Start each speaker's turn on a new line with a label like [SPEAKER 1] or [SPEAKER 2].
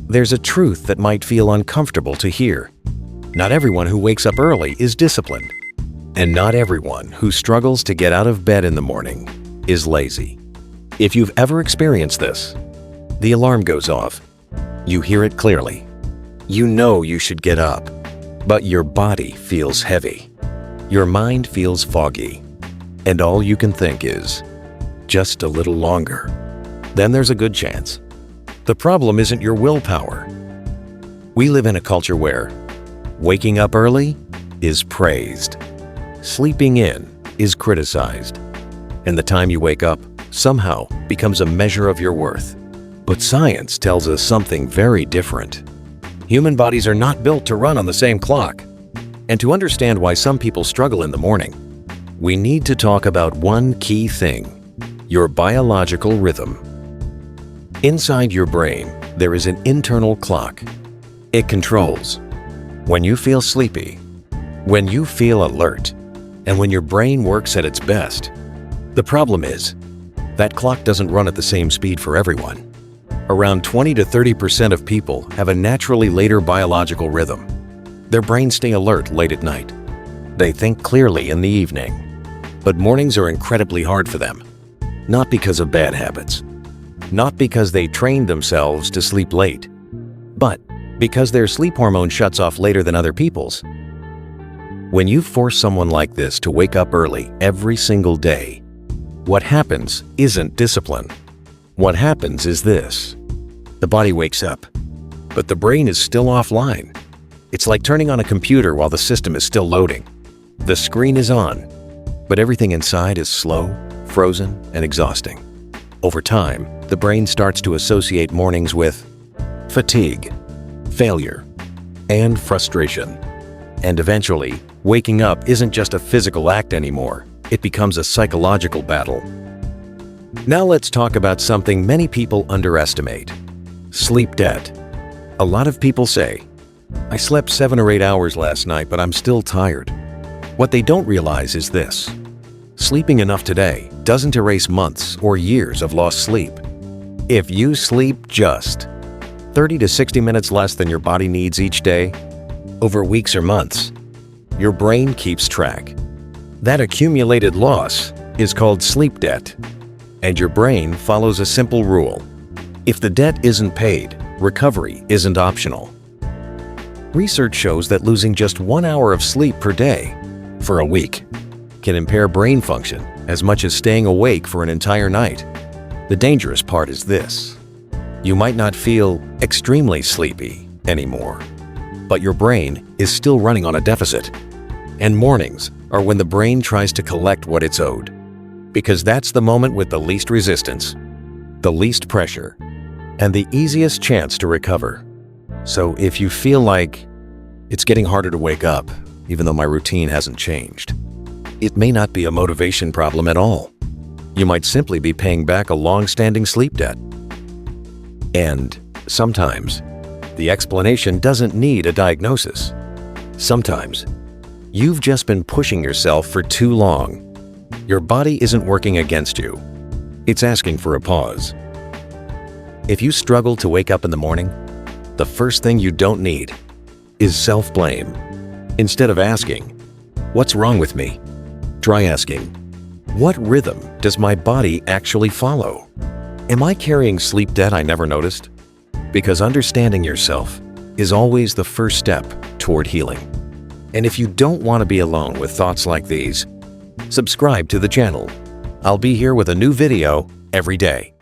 [SPEAKER 1] There's a truth that might feel uncomfortable to hear. Not everyone who wakes up early is disciplined, and not everyone who struggles to get out of bed in the morning is lazy. If you've ever experienced this, the alarm goes off. You hear it clearly. You know you should get up, but your body feels heavy. Your mind feels foggy, and all you can think is, just a little longer. Then there's a good chance the problem isn't your willpower. We live in a culture where waking up early is praised, sleeping in is criticized, and the time you wake up somehow becomes a measure of your worth. But science tells us something very different. Human bodies are not built to run on the same clock. And to understand why some people struggle in the morning, we need to talk about one key thing: your biological rhythm. Inside your brain, there is an internal clock. It controls when you feel sleepy, when you feel alert, and when your brain works at its best. The problem is, that clock doesn't run at the same speed for everyone. Around 20 to 30% of people have a naturally later biological rhythm. Their brains stay alert late at night. They think clearly in the evening. But mornings are incredibly hard for them. Not because of bad habits. Not because they trained themselves to sleep late. But because their sleep hormone shuts off later than other people's. When you force someone like this to wake up early every single day, what happens isn't discipline. What happens is this: the body wakes up, but the brain is still offline. It's like turning on a computer while the system is still loading. The screen is on, but everything inside is slow, frozen, and exhausting. Over time, the brain starts to associate mornings with fatigue, failure, and frustration. And eventually, waking up isn't just a physical act anymore. It becomes a psychological battle. Now let's talk about something many people underestimate: sleep debt. A lot of people say, "I slept 7 or 8 hours last night, but I'm still tired." What they don't realize is this: sleeping enough today doesn't erase months or years of lost sleep. If you sleep just 30 to 60 minutes less than your body needs each day, over weeks or months, your brain keeps track. That accumulated loss is called sleep debt, and your brain follows a simple rule: if the debt isn't paid, recovery isn't optional. Research shows that losing just 1 hour of sleep per day for a week can impair brain function as much as staying awake for an entire night. The dangerous part is this: you might not feel extremely sleepy anymore, but your brain is still running on a deficit. And mornings are when the brain tries to collect what it's owed, because that's the moment with the least resistance, the least pressure, and the easiest chance to recover. So if you feel like it's getting harder to wake up, even though my routine hasn't changed, it may not be a motivation problem at all. You might simply be paying back a long-standing sleep debt. And sometimes, the explanation doesn't need a diagnosis. Sometimes, you've just been pushing yourself for too long. Your body isn't working against you. It's asking for a pause. If you struggle to wake up in the morning, the first thing you don't need is self-blame. Instead of asking, "What's wrong with me?" try asking, "What rhythm does my body actually follow? Am I carrying sleep debt I never noticed?" Because understanding yourself is always the first step toward healing. And if you don't want to be alone with thoughts like these, subscribe to the channel. I'll be here with a new video every day.